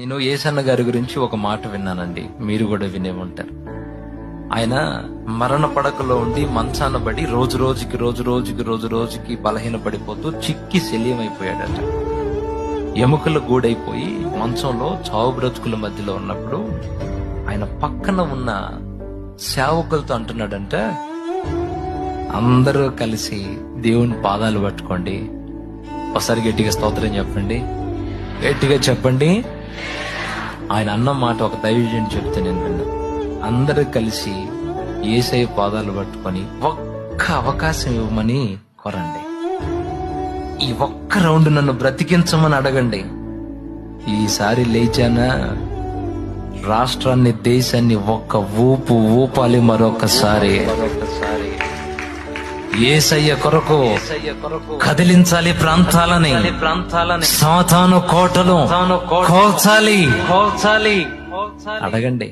నేను యేసన్న గారి గురించి ఒక మాట విన్నానండి, మీరు కూడా వినే ఉంటారు. ఆయన మరణ పడకలో ఉండి మంచాన పడి రోజు రోజుకి బలహీన పడిపోతూ చిక్కి శల్యమైపోయాడట. ఎముకలు గూడైపోయి మంచంలో చావు బ్రతుకుల మధ్యలో ఉన్నప్పుడు ఆయన పక్కన ఉన్న సేవకులతో అంటున్నాడంట, అందరూ కలిసి దేవుని పాదాలు పట్టుకోండి. ఒకసారి గట్టిగా స్తోత్రం చెప్పండి, గట్టిగా చెప్పండి. ఆయన అన్న మాట ఒక దైవజనుడు చెప్తే నేను విన్నా. అందరూ కలిసి యేసయ్య పాదాలు పట్టుకొని ఒక్క అవకాశం ఇవ్వమని కోరండి. ఈ ఒక్క రౌండ్ నన్ను బ్రతికించమని అడగండి. ఈసారి లేచానా రాష్ట్రాన్ని, దేశాన్ని ఒక్క ఊపు ఊపాలి మరొకసారి. యేసయ్య కొరకు కదిలించాలి ప్రాంతాలని, సాతాను కోటలు కోల్చాలి. అడగండి.